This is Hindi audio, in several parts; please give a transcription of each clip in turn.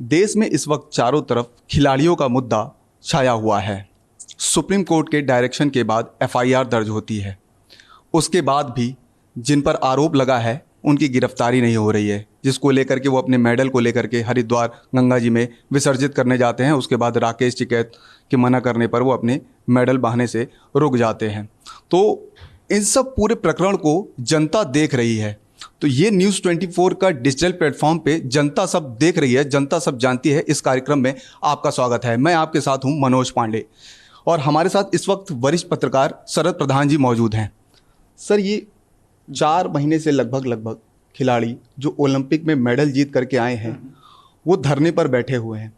देश में इस वक्त चारों तरफ खिलाड़ियों का मुद्दा छाया हुआ है। सुप्रीम कोर्ट के डायरेक्शन के बाद एफआईआर दर्ज होती है, उसके बाद भी जिन पर आरोप लगा है उनकी गिरफ्तारी नहीं हो रही है, जिसको लेकर के वो अपने मेडल को लेकर के हरिद्वार गंगा जी में विसर्जित करने जाते हैं। उसके बाद राकेश टिकैत के मना करने पर वो अपने मेडल बहाने से रुक जाते हैं। तो इन सब पूरे प्रकरण को जनता देख रही है। तो ये न्यूज़ 24 का डिजिटल प्लेटफॉर्म पे जनता सब देख रही है, जनता सब जानती है। इस कार्यक्रम में आपका स्वागत है। मैं आपके साथ हूं मनोज पांडे और हमारे साथ इस वक्त वरिष्ठ पत्रकार शरद प्रधान जी मौजूद हैं। सर, ये 4 महीने से लगभग खिलाड़ी जो ओलंपिक में मेडल जीत करके आए हैं वो धरने पर बैठे हुए हैं।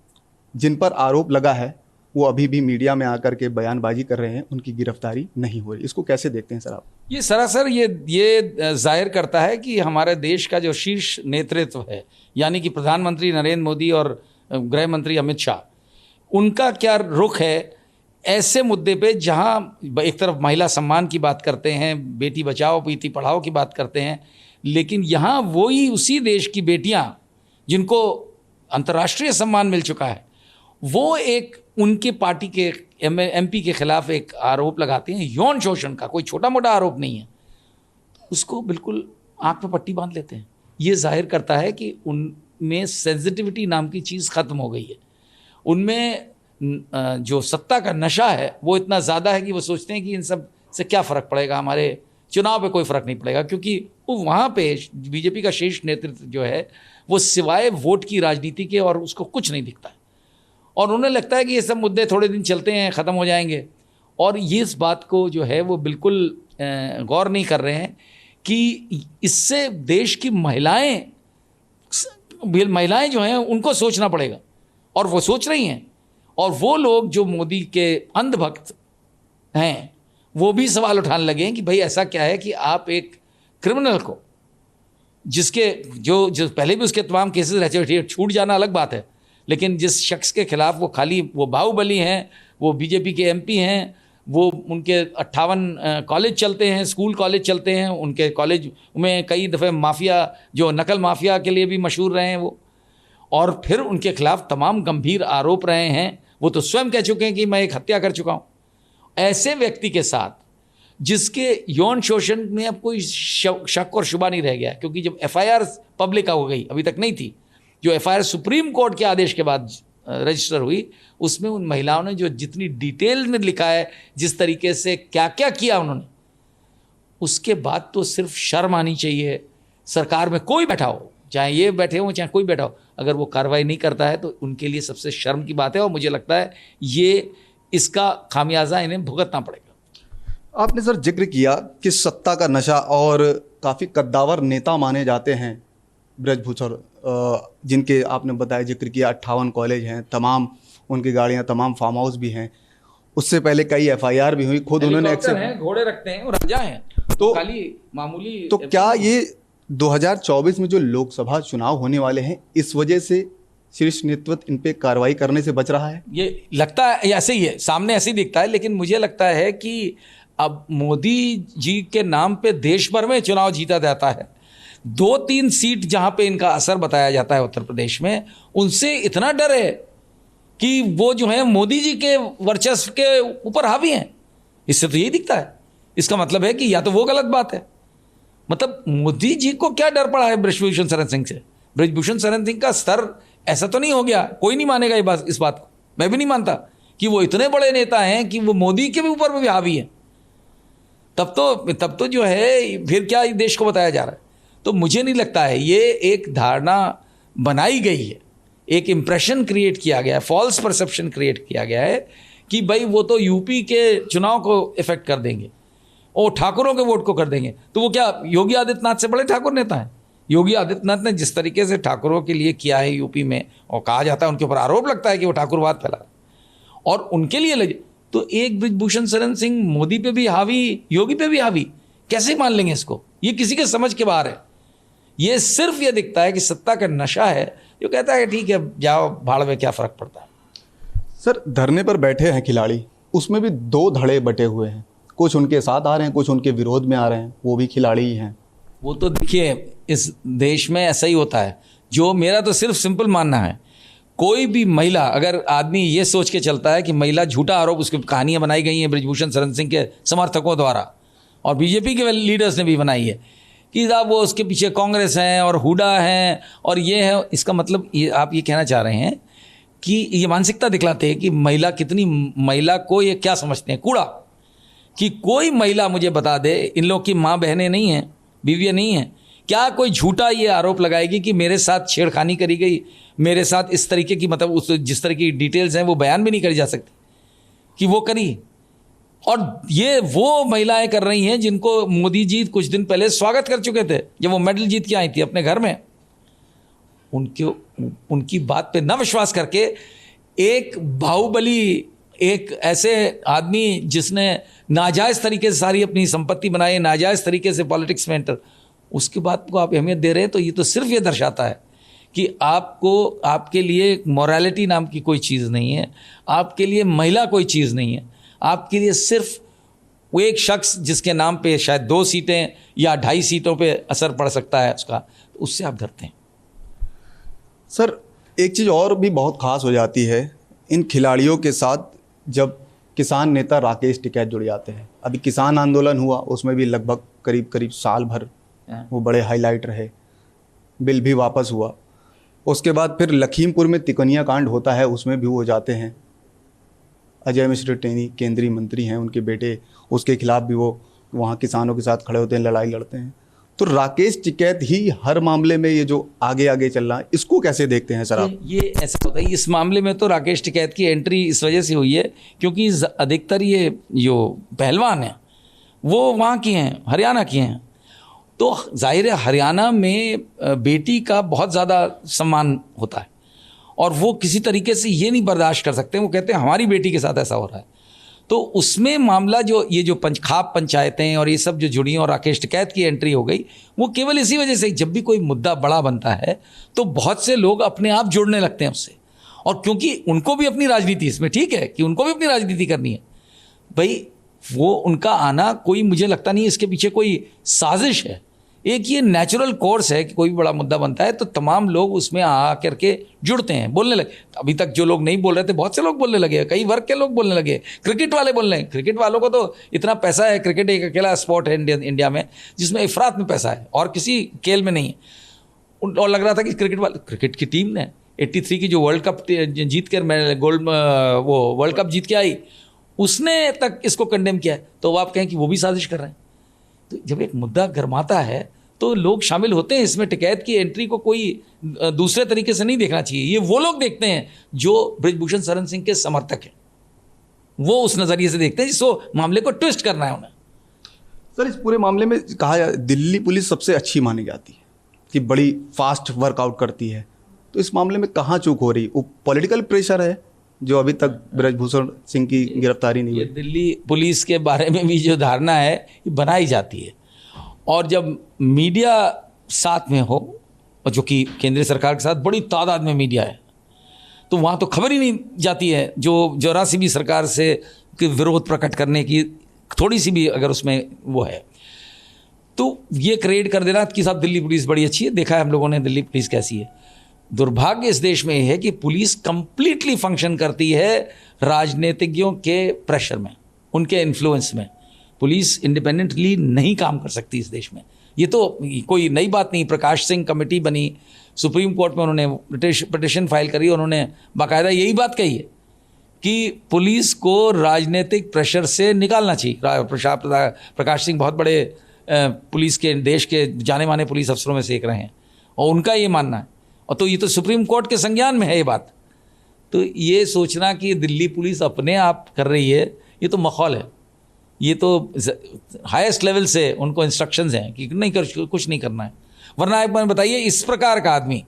जिन पर आरोप लगा है वो अभी भी मीडिया में आकर के बयानबाजी कर रहे हैं, उनकी गिरफ्तारी नहीं हो रही। इसको कैसे देखते हैं सर आप? ये सरासर ये जाहिर करता है कि हमारे देश का जो शीर्ष नेतृत्व है, यानी कि प्रधानमंत्री नरेंद्र मोदी और गृह मंत्री अमित शाह, उनका क्या रुख है ऐसे मुद्दे पे जहां एक तरफ महिला सम्मान की बात करते हैं, बेटी बचाओ बेटी पढ़ाओ की बात करते हैं, लेकिन यहाँ वही उसी देश की बेटियां जिनको अंतर्राष्ट्रीय सम्मान मिल चुका है, वो एक उनके पार्टी के एमपी के खिलाफ एक आरोप लगाते हैं यौन शोषण का। कोई छोटा मोटा आरोप नहीं है, उसको बिल्कुल आंख पे पट्टी बांध लेते हैं। ये जाहिर करता है कि उनमें सेंसिटिविटी नाम की चीज़ ख़त्म हो गई है। उनमें जो सत्ता का नशा है वो इतना ज़्यादा है कि वो सोचते हैं कि इन सब से क्या फ़र्क पड़ेगा, हमारे चुनाव पे कोई फ़र्क नहीं पड़ेगा, क्योंकि वो वहाँ पे बीजेपी का शीर्ष नेतृत्व जो है वो सिवाय वोट की राजनीति के और उसको कुछ नहीं दिखता है। और उन्हें लगता है कि ये सब मुद्दे थोड़े दिन चलते हैं, ख़त्म हो जाएंगे। और ये इस बात को जो है वो बिल्कुल गौर नहीं कर रहे हैं कि इससे देश की महिलाएं जो हैं उनको सोचना पड़ेगा, और वो सोच रही हैं। और वो लोग जो मोदी के अंधभक्त हैं वो भी सवाल उठाने लगे हैं कि भाई ऐसा क्या है कि आप एक क्रिमिनल को, जिसके जो पहले भी उसके तमाम केसेस रहते, छूट जाना अलग बात है, लेकिन जिस शख्स के खिलाफ वो बाहुबली हैं, वो बीजेपी के एमपी हैं, वो उनके 58 कॉलेज चलते हैं, स्कूल कॉलेज चलते हैं, उनके कॉलेज में कई दफ़े माफिया, जो नकल माफिया के लिए भी मशहूर रहे हैं वो, और फिर उनके खिलाफ तमाम गंभीर आरोप रहे हैं। वो तो स्वयं कह चुके हैं कि मैं एक हत्या कर चुका हूँ। ऐसे व्यक्ति के साथ जिसके यौन शोषण में अब कोई शक और शुबा नहीं रह गया, क्योंकि जब एफआईआर पब्लिक हो गई, अभी तक नहीं थी, जो एफआईआर सुप्रीम कोर्ट के आदेश के बाद रजिस्टर हुई, उसमें उन महिलाओं ने जो जितनी डिटेल में लिखा है, जिस तरीके से क्या क्या किया उन्होंने, उसके बाद तो सिर्फ शर्म आनी चाहिए। सरकार में कोई बैठा हो, चाहे ये बैठे हो चाहे कोई बैठा हो, अगर वो कार्रवाई नहीं करता है तो उनके लिए सबसे शर्म की बात है। और मुझे लगता है ये इसका खामियाजा इन्हें भुगतना पड़ेगा। आपने सर जिक्र किया कि सत्ता का नशा, और काफ़ी कद्दावर नेता माने जाते हैं ब्रजभूषण, जिनके आपने बताया जिक्र किया 58 कॉलेज हैं, तमाम उनकी गाड़ियां, तमाम फार्म हाउस भी हैं। उससे पहले कई एफआईआर भी हुई, खुद उन्होंने एक्सेप्ट, घोड़े रखते हैं और राजा हैं, तो खाली मामूली। तो क्या ये 2024 में जो लोकसभा चुनाव होने वाले हैं, इस वजह से शीर्ष नेतृत्व इन पे कार्रवाई करने से बच रहा है? ये लगता है ऐसे ही है, सामने ऐसे ही दिखता है, लेकिन मुझे लगता है कि अब मोदी जी के नाम पे देश भर में चुनाव जीता जाता है। 2-3 सीट जहां पे इनका असर बताया जाता है उत्तर प्रदेश में, उनसे इतना डर है कि वो जो है मोदी जी के वर्चस्व के ऊपर हावी हैं। इससे तो यही दिखता है। इसका मतलब है कि या तो वो गलत बात है, मतलब मोदी जी को क्या डर पड़ा है ब्रजभूषण शरण सिंह से? ब्रजभूषण शरण सिंह का स्तर ऐसा तो नहीं हो गया, कोई नहीं मानेगा इस बात को, मैं भी नहीं मानता, कि वो इतने बड़े नेता हैं कि वो मोदी के भी ऊपर भी हावी है। तब तो जो है फिर क्या देश को बताया जा रहा है? तो मुझे नहीं लगता है, ये एक धारणा बनाई गई है, एक इम्प्रेशन क्रिएट किया गया है, फॉल्स परसेप्शन क्रिएट किया गया है कि भाई वो तो यूपी के चुनाव को इफेक्ट कर देंगे और ठाकुरों के वोट को कर देंगे। तो वो क्या योगी आदित्यनाथ से बड़े ठाकुर नेता हैं? योगी आदित्यनाथ ने जिस तरीके से ठाकुरों के लिए किया है यूपी में, और कहा जाता है उनके ऊपर आरोप लगता है कि वो ठाकुरवाद फैला, और उनके लिए लगे, तो एक ब्रजभूषण शरण सिंह मोदी पे भी हावी, योगी पे भी हावी, कैसे मान लेंगे इसको? ये किसी के समझ के बाहर है। ये सिर्फ ये दिखता है कि सत्ता का नशा है, जो कहता है ठीक है जाओ भाड़ में, क्या फ़र्क पड़ता है। सर, धरने पर बैठे हैं खिलाड़ी, उसमें भी 2 धड़े बटे हुए हैं, कुछ उनके साथ आ रहे हैं, कुछ उनके विरोध में आ रहे हैं, वो भी खिलाड़ी ही हैं। वो तो देखिए इस देश में ऐसा ही होता है। जो मेरा तो सिर्फ सिंपल मानना है, कोई भी महिला, अगर आदमी ये सोच के चलता है कि महिला झूठा आरोप, उसकी कहानियां बनाई गई हैं बृजभूषण शरण सिंह के समर्थकों द्वारा और बीजेपी के लीडर्स ने भी बनाई है कि साहब वो उसके पीछे कांग्रेस हैं और हुडा हैं और ये है, इसका मतलब ये आप ये कहना चाह रहे हैं कि ये मानसिकता दिखलाते हैं कि महिला कितनी, महिला को ये क्या समझते हैं, कूड़ा, कि कोई महिला मुझे बता दे, इन लोग की माँ बहनें नहीं हैं, बीवियाँ नहीं हैं, क्या कोई झूठा ये आरोप लगाएगी कि मेरे साथ छेड़खानी करी गई, मेरे साथ इस तरीके की, मतलब उस जिस तरह की डिटेल्स हैं वो बयान भी नहीं करी जा सकती कि वो करी। और ये वो महिलाएं कर रही हैं जिनको मोदी जी कुछ दिन पहले स्वागत कर चुके थे जब वो मेडल जीत के आई थी अपने घर में। उनकी बात पे न विश्वास करके एक बाहुबली, एक ऐसे आदमी जिसने नाजायज़ तरीके से सारी अपनी संपत्ति बनाई, नाजायज़ तरीके से पॉलिटिक्स में एंटर, उसकी बात को आप अहमियत दे रहे हैं, तो ये तो सिर्फ ये दर्शाता है कि आपको, आपके लिए मॉरलिटी नाम की कोई चीज़ नहीं है, आपके लिए महिला कोई चीज़ नहीं है, आपके लिए सिर्फ वो एक शख्स जिसके नाम पे शायद 2 सीटें या 2.5 सीटों पे असर पड़ सकता है उसका, तो उससे आप डरते हैं। सर, एक चीज़ और भी बहुत ख़ास हो जाती है इन खिलाड़ियों के साथ, जब किसान नेता राकेश टिकैत जुड़ जाते हैं। अभी किसान आंदोलन हुआ, उसमें भी लगभग करीब साल भर वो बड़े हाईलाइट रहे, बिल भी वापस हुआ। उसके बाद फिर लखीमपुर में तिकोनिया कांड होता है, उसमें भी वो जाते हैं। अजय मिश्र टेनी केंद्रीय मंत्री हैं, उनके बेटे, उसके खिलाफ भी वो वहाँ किसानों के साथ खड़े होते हैं, लड़ाई लड़ते हैं। तो राकेश टिकैत ही हर मामले में ये जो आगे आगे चल रहा है, इसको कैसे देखते हैं सर आप? ये ऐसा होता है, इस मामले में तो राकेश टिकैत की एंट्री इस वजह से हुई है क्योंकि अधिकतर ये जो पहलवान हैं वो वहाँ की हैं, हरियाणा की हैं। तो जाहिर है हरियाणा में बेटी का बहुत ज़्यादा सम्मान होता है और वो किसी तरीके से ये नहीं बर्दाश्त कर सकते, वो कहते हैं हमारी बेटी के साथ ऐसा हो रहा है। तो उसमें मामला जो ये जो खाप पंचायतें और ये सब जो जुड़ी और राकेश टिकैत की एंट्री हो गई, वो केवल इसी वजह से, जब भी कोई मुद्दा बड़ा बनता है तो बहुत से लोग अपने आप जुड़ने लगते हैं उससे, और क्योंकि उनको भी अपनी राजनीति, इसमें ठीक है कि उनको भी अपनी राजनीति करनी है भाई, वो उनका आना कोई, मुझे लगता नहीं इसके पीछे कोई साजिश है। एक ये नेचुरल कोर्स है कि कोई भी बड़ा मुद्दा बनता है तो तमाम लोग उसमें आ करके जुड़ते हैं, बोलने लगे। अभी तक जो लोग नहीं बोल रहे थे, बहुत से लोग बोलने लगे, कई वर्ग के लोग बोलने लगे, क्रिकेट वाले बोल रहे हैं। क्रिकेट वालों को तो इतना पैसा है, क्रिकेट एक अकेला स्पोर्ट है इंडिया में जिसमें इफरात में पैसा है और किसी खेल में नहीं है। और लग रहा था कि क्रिकेट की टीम ने 83 की जो वर्ल्ड कप जीत कर गोल्ड वो वर्ल्ड कप जीत के आई, उसने तक इसको कंडेम किया है, तो आप कहें कि वो भी साजिश कर रहे हैं। तो जब एक मुद्दा गर्माता है तो लोग शामिल होते हैं इसमें। टिकैत की एंट्री को कोई दूसरे तरीके से नहीं देखना चाहिए, ये वो लोग देखते हैं जो बृजभूषण शरण सिंह के समर्थक हैं, वो उस नज़रिए से देखते हैं जिसको मामले को ट्विस्ट करना है उन्हें। सर, इस पूरे मामले में कहा जाए दिल्ली पुलिस सबसे अच्छी मानी जाती है कि बड़ी फास्ट वर्कआउट करती है, तो इस मामले में कहाँ चूक हो रही? वो पॉलिटिकल प्रेशर है जो अभी तक बृजभूषण सिंह की गिरफ्तारी नहीं हुई। दिल्ली पुलिस के बारे में भी जो धारणा है ये बनाई जाती है, और जब मीडिया साथ में हो, और जो कि केंद्र सरकार के साथ बड़ी तादाद में मीडिया है, तो वहाँ तो खबर ही नहीं जाती है। जो जरा सी भी सरकार से विरोध प्रकट करने की थोड़ी सी भी अगर उसमें वो है, तो ये क्रिएट कर देना कि साहब दिल्ली पुलिस बड़ी अच्छी है। देखा है हम लोगों ने दिल्ली पुलिस कैसी है। दुर्भाग्य इस देश में है कि पुलिस कंप्लीटली फंक्शन करती है राजनीतिज्ञों के प्रेशर में, उनके इन्फ्लुएंस में। पुलिस इंडिपेंडेंटली नहीं काम कर सकती इस देश में। ये तो कोई नई बात नहीं। प्रकाश सिंह कमेटी बनी, सुप्रीम कोर्ट में उन्होंने पिटिशन फाइल करी, उन्होंने बाकायदा यही बात कही है कि पुलिस को राजनीतिक प्रेशर से निकालना चाहिए। प्रकाश सिंह बहुत बड़े पुलिस के, देश के जाने माने पुलिस अफसरों में से एक रहे हैं, और उनका ये मानना है। और तो ये तो सुप्रीम कोर्ट के संज्ञान में है ये बात। तो ये सोचना कि दिल्ली पुलिस अपने आप कर रही है, ये तो मखौल है। ये तो हाईएस्ट लेवल से उनको इंस्ट्रक्शंस हैं कि नहीं कुछ नहीं करना है। वरना एक बार बताइए, इस प्रकार का आदमी,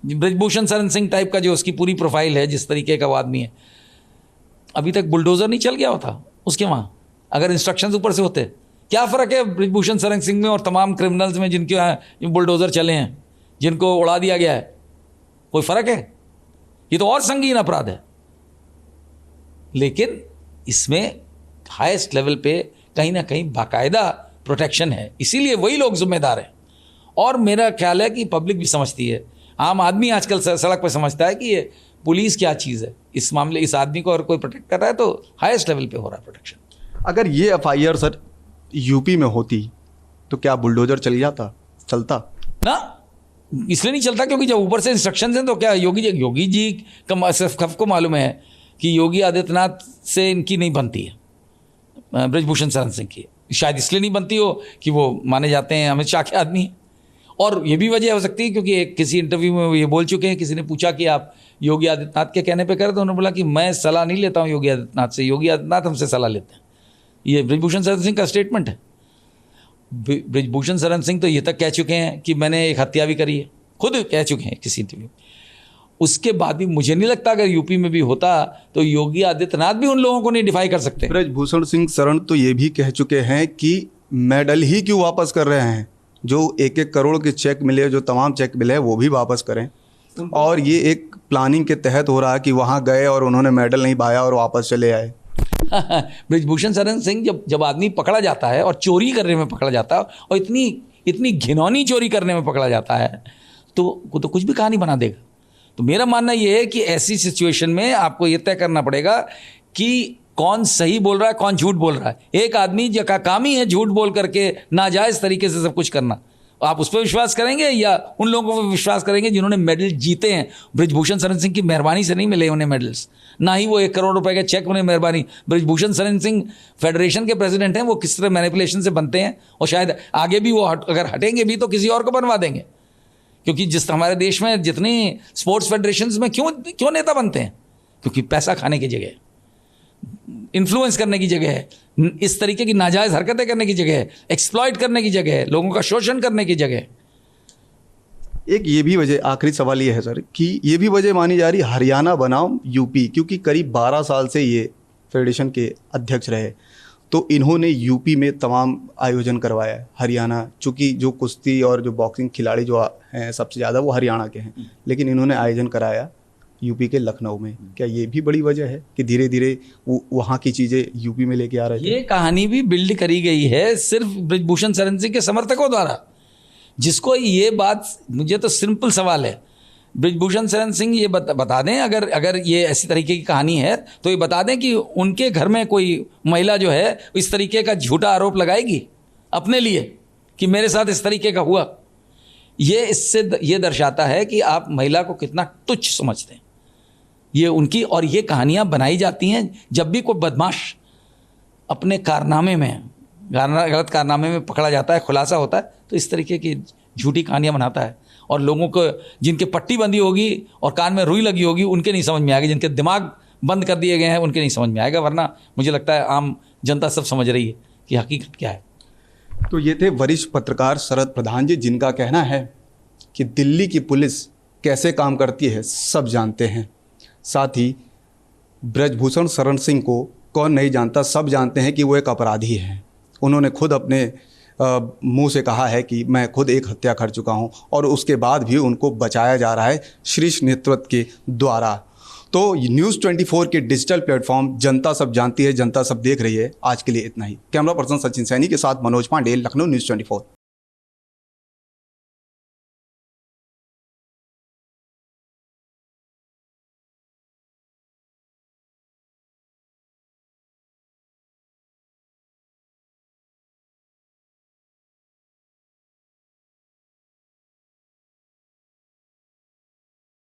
बृजभूषण शरण सिंह टाइप का जो उसकी पूरी प्रोफाइल है, जिस तरीके का वो आदमी है, अभी तक बुलडोज़र नहीं चल गया होता उसके वहाँ अगर इंस्ट्रक्शंस ऊपर से होते। क्या फ़र्क है बृजभूषण शरण सिंह में और तमाम क्रिमिनल्स में जिनके यहाँ बुलडोज़र चले हैं, जिनको उड़ा दिया गया है? कोई फ़र्क है? ये तो और संगीन अपराध है। लेकिन इसमें हाईएस्ट लेवल पे कहीं ना कहीं बाकायदा प्रोटेक्शन है, इसीलिए वही लोग जिम्मेदार हैं। और मेरा ख्याल है कि पब्लिक भी समझती है, आम आदमी आजकल सड़क पर समझता है कि ये पुलिस क्या चीज़ है, इस मामले इस आदमी को अगर कोई प्रोटेक्ट कर रहा है तो हाईएस्ट लेवल पे हो रहा है प्रोटेक्शन। अगर ये एफआईआर सर यूपी में होती तो क्या बुलडोजर चलता ना, इसलिए नहीं चलता क्योंकि जब ऊपर से इंस्ट्रक्शन हैं तो क्या योगी जी का सबको मालूम है कि योगी आदित्यनाथ से इनकी नहीं बनती है, ब्रजभूषण शरण सिंह की शायद इसलिए नहीं बनती हो कि वो माने जाते हैं अमित शाह के आदमी हैं। और ये भी वजह हो सकती है क्योंकि किसी इंटरव्यू में वो ये बोल चुके हैं, किसी ने पूछा कि आप योगी आदित्यनाथ के कहने पे करें, तो उन्होंने बोला कि मैं सलाह नहीं लेता हूँ योगी आदित्यनाथ से, योगी आदित्यनाथ हमसे सलाह लेते हैं। ये ब्रजभूषण शरण सिंह का स्टेटमेंट है। ब्रजभूषण शरण सिंह तो ये तक कह चुके हैं कि मैंने एक हत्या भी करी है, खुद कह चुके हैं किसी इंटरव्यू। उसके बाद भी मुझे नहीं लगता अगर यूपी में भी होता तो योगी आदित्यनाथ भी उन लोगों को नहीं डिफाई कर सकते। ब्रजभूषण सिंह शरण तो ये भी कह चुके हैं कि मेडल ही क्यों वापस कर रहे हैं, जो 1-1 करोड़ के चेक मिले, जो तमाम चेक मिले वो भी वापस करें। और ये एक प्लानिंग के तहत हो रहा है कि वहाँ गए और उन्होंने मेडल नहीं पाया और वापस चले आए। ब्रजभूषण शरण सिंह जब आदमी पकड़ा जाता है और चोरी करने में पकड़ा जाता है और इतनी घिनौनी चोरी करने में पकड़ा जाता है तो कुछ भी कहानी बना देगा। तो मेरा मानना ये है कि ऐसी सिचुएशन में आपको ये तय करना पड़ेगा कि कौन सही बोल रहा है, कौन झूठ बोल रहा है। एक आदमी का काम ही है झूठ बोल करके नाजायज़ तरीके से सब कुछ करना। आप उस पर विश्वास करेंगे या उन लोगों पर विश्वास करेंगे जिन्होंने मेडल जीते हैं? ब्रजभूषण शरण सिंह की मेहरबानी से नहीं मिले उन्हें मेडल्स, ना ही वो 1 करोड़ रुपए के चेक उन्हें मेहरबानी। ब्रजभूषण शरण सिंह फेडरेशन के प्रेसिडेंट हैं, वो किस तरह मैनिपुलेशन से बनते हैं और शायद आगे भी वो अगर हटेंगे भी तो किसी और को बनवा देंगे। क्योंकि जिस हमारे देश में जितनी स्पोर्ट्स फेडरेशंस में क्यों नेता बनते हैं? क्योंकि पैसा खाने की जगह, इन्फ्लुएंस करने की जगह है, इस तरीके की नाजायज़ हरकतें करने की जगह है, एक्सप्लॉइट करने की जगह है, लोगों का शोषण करने की जगह है। एक ये भी वजह, आखिरी सवाल ये है सर कि ये भी वजह मानी जा रही हरियाणा बनाम यूपी, क्योंकि करीब 12 साल से ये फेडरेशन के अध्यक्ष रहे, तो इन्होंने यूपी में तमाम आयोजन करवाया है। हरियाणा, चूँकि जो कुश्ती और जो बॉक्सिंग खिलाड़ी जो हैं सबसे ज़्यादा वो हरियाणा के हैं, लेकिन इन्होंने आयोजन कराया यूपी के लखनऊ में। क्या ये भी बड़ी वजह है कि धीरे धीरे वहाँ की चीज़ें यूपी में लेके आ रहे हैं? ये कहानी भी बिल्ड करी गई है सिर्फ ब्रजभूषण शरण सिंह के समर्थकों द्वारा, जिसको ये बात, मुझे तो सिंपल सवाल है, ब्रजभूषण शरण सिंह ये बता दें, अगर ये ऐसी तरीके की कहानी है तो ये बता दें कि उनके घर में कोई महिला जो है इस तरीके का झूठा आरोप लगाएगी अपने लिए कि मेरे साथ इस तरीके का हुआ। ये इससे ये दर्शाता है कि आप महिला को कितना तुच्छ समझते हैं। ये उनकी, और ये कहानियाँ बनाई जाती हैं जब भी कोई बदमाश अपने कारनामे में, गलत कारनामे में पकड़ा जाता है, खुलासा होता है, तो इस तरीके की झूठी कहानियाँ बनाता है। और लोगों को जिनके पट्टी बंदी होगी और कान में रुई लगी होगी उनके नहीं समझ में आएगी, जिनके दिमाग बंद कर दिए गए हैं उनके नहीं समझ में आएगा, वरना मुझे लगता है आम जनता सब समझ रही है कि हकीकत क्या है। तो ये थे वरिष्ठ पत्रकार शरद प्रधान जी, जिनका कहना है कि दिल्ली की पुलिस कैसे काम करती है सब जानते हैं। साथ ही ब्रजभूषण शरण सिंह को कौन नहीं जानता, सब जानते हैं कि वो एक अपराधी हैं। उन्होंने खुद अपने मुंह से कहा है कि मैं खुद एक हत्या कर चुका हूं, और उसके बाद भी उनको बचाया जा रहा है शीर्ष नेतृत्व के द्वारा। तो न्यूज़ 24 के डिजिटल प्लेटफॉर्म जनता सब जानती है, जनता सब देख रही है। आज के लिए इतना ही। कैमरा पर्सन सचिन सैनी के साथ मनोज पांडे, लखनऊ न्यूज़ 24।